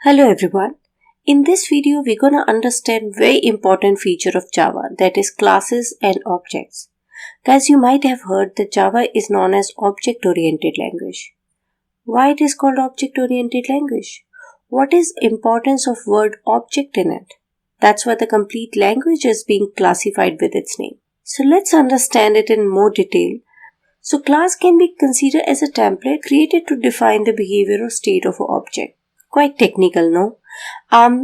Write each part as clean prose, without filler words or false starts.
Hello everyone. In this video, we're going to understand very important feature of Java, that is classes and objects. Guys, you might have heard that Java is known as object-oriented language. Why it is called object-oriented language? What is importance of word object in it? That's why the complete language is being classified with its name. So let's understand it in more detail. So class can be considered as a template created to define the behavior or state of an object. Quite technical, no?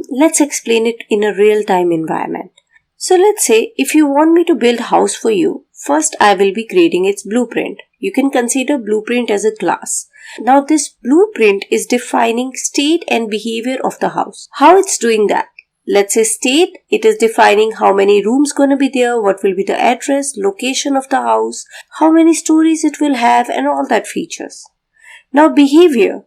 Let's explain it in a real-time environment. So let's say if you want me to build a house for you, first I will be creating its blueprint. You can consider blueprint as a class. Now this blueprint is defining state and behavior of the house. How it's doing that? Let's say state, it is defining how many rooms going to be there, what will be the address, location of the house, how many stories it will have and all that features. Now behavior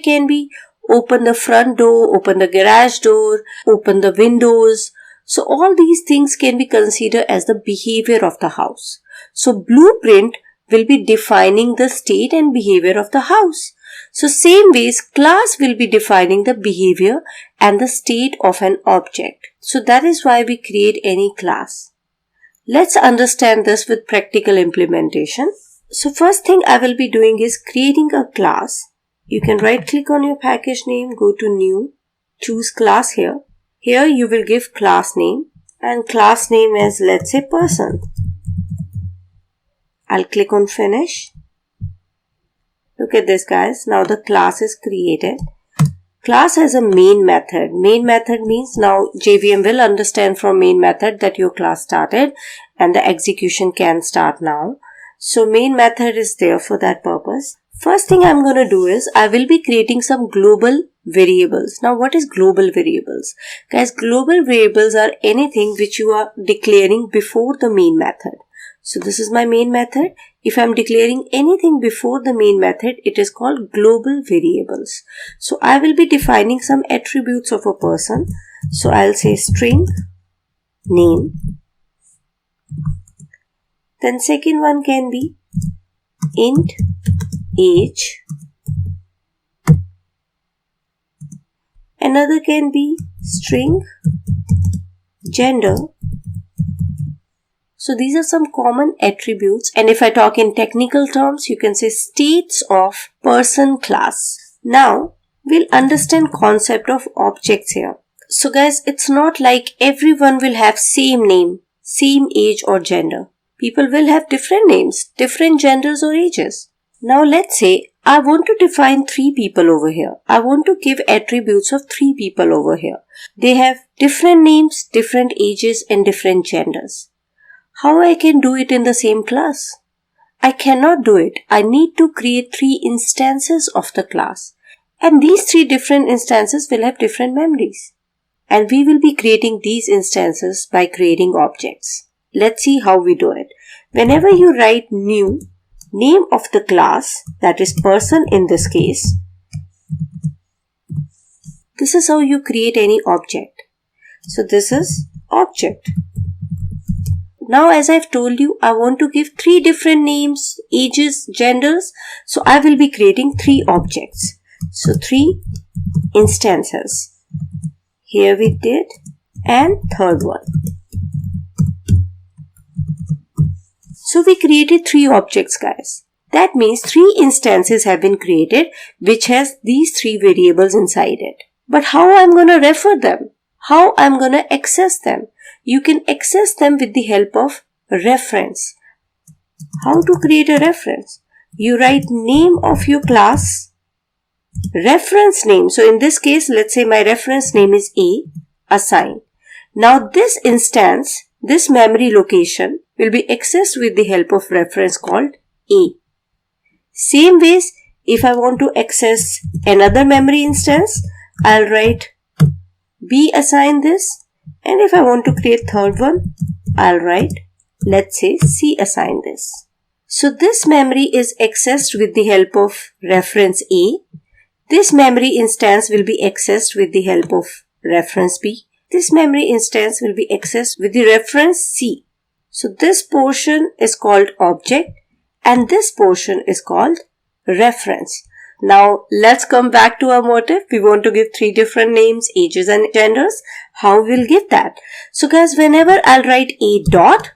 can be open the front door, open the garage door, open the windows. So all these things can be considered as the behavior of the house. So blueprint will be defining the state and behavior of the house. So same ways class will be defining the behavior and the state of an object. So that is why we create any class. Let's understand this with practical implementation. So first thing I will be doing is creating a class. You can right click on your package name, go to new, choose class here. Here you will give class name and class name is, let's say, person. I'll click on finish. Look at this, guys. Now the class is created. Class has a main method. Main method means now JVM will understand from main method that your class started and the execution can start now. So main method is there for that purpose. First thing I'm going to do is I will be creating some global variables. Now what is global variables? Guys, global variables are anything which you are declaring before the main method. So this is my main method. If I'm declaring anything before the main method, it is called global variables. So I will be defining some attributes of a person. So I'll say string name. Then second one can be int age. Another can be string gender. So these are some common attributes, and if I talk in technical terms, you can say states of person class. Now we'll understand concept of objects here. So guys, it's not like everyone will have same name, same age or gender. People will have different names, different genders or ages. Now let's say I want to define 3 people over here. I want to give attributes of 3 people over here. They have different names, different ages and different genders. How I can do it in the same class? I cannot do it. I need to create 3 instances of the class. And these 3 different instances will have different memories. And we will be creating these instances by creating objects. Let's see how we do it. Whenever you write new, name of the class, that is person in this case, this is how you create any object. So this is object. Now as I've told you, I want to give 3 different names, ages, genders. So I will be creating 3 objects. So 3 instances. Here we did, and third one. So we created 3 objects, guys. That means 3 instances have been created which has these 3 variables inside it. But how I'm going to refer them? How I'm going to access them? You can access them with the help of reference. How to create a reference? You write name of your class, reference name. So in this case, let's say my reference name is A, assign. Now this instance, this memory location will be accessed with the help of reference called A. Same ways, if I want to access another memory instance, I'll write B assign this. And if I want to create third one, I'll write, let's say, C assign this. So this memory is accessed with the help of reference A. This memory instance will be accessed with the help of reference B. This memory instance will be accessed with the reference C. So this portion is called object and this portion is called reference. Now let's come back to our motive. We want to give 3 different names, ages and genders. How we'll give that? So guys, whenever I'll write a dot,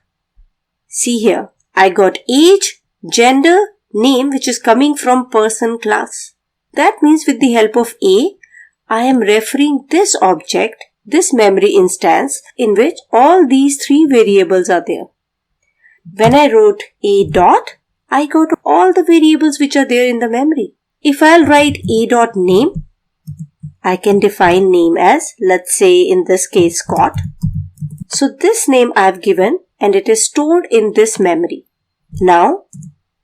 see here, I got age, gender, name which is coming from person class. That means with the help of a, I am referring this object, this memory instance in which all these 3 variables are there. When I wrote a dot, I got all the variables which are there in the memory. If I'll write a dot name, I can define name as, let's say in this case, Scott. So this name I've given and it is stored in this memory. Now,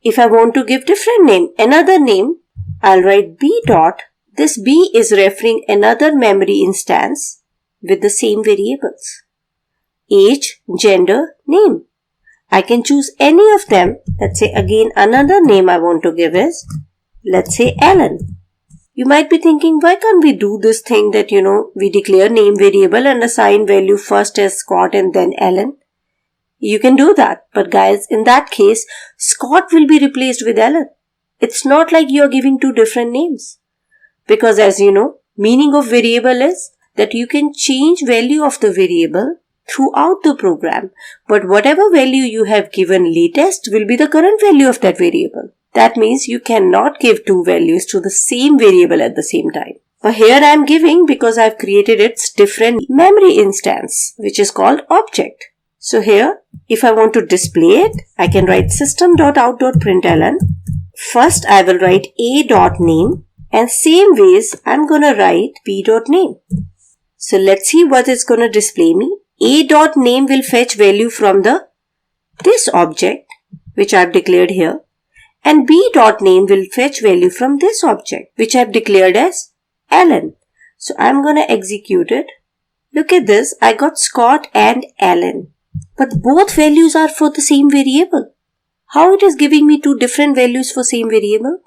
if I want to give different name, another name, I'll write b dot. This b is referring another memory instance with the same variables. Age, gender, name. I can choose any of them. Let's say again another name I want to give is, let's say Alan. You might be thinking, why can't we do this thing that, we declare name variable and assign value first as Scott and then Alan? You can do that. But guys, in that case, Scott will be replaced with Alan. It's not like you're giving 2 different names. Because as you know, meaning of variable is that you can change value of the variable throughout the program. But whatever value you have given latest will be the current value of that variable. That means you cannot give 2 values to the same variable at the same time. But here I am giving because I have created its different memory instance, which is called object. So here, if I want to display it, I can write system.out.println. First, I will write a.name and same ways I'm going to write b.name. So let's see what it's going to display me. A.name will fetch value from this object, which I've declared here. And b.name will fetch value from this object, which I've declared as Alan. So I'm going to execute it. Look at this. I got Scott and Alan. But both values are for the same variable. How it is giving me 2 different values for same variable?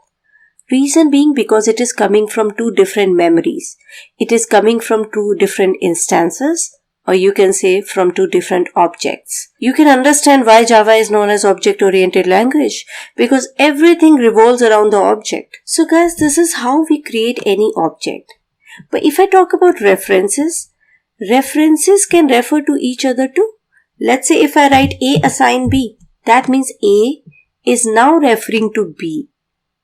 Reason being because it is coming from 2 different memories. It is coming from 2 different instances. Or you can say from 2 different objects. You can understand why Java is known as object-oriented language, because everything revolves around the object. So guys, this is how we create any object. But if I talk about references, references can refer to each other too. Let's say if I write A assign B, that means A is now referring to B.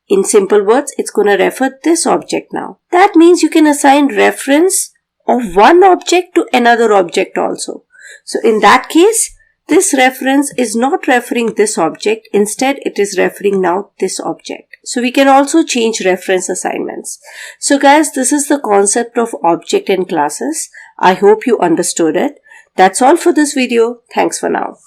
In simple words, it's going to refer this object now. That means you can assign reference of one object to another object also. So in that case, this reference is not referring this object. Instead, it is referring now this object. So we can also change reference assignments. So guys, this is the concept of object and classes. I hope you understood it. That's all for this video. Thanks for now.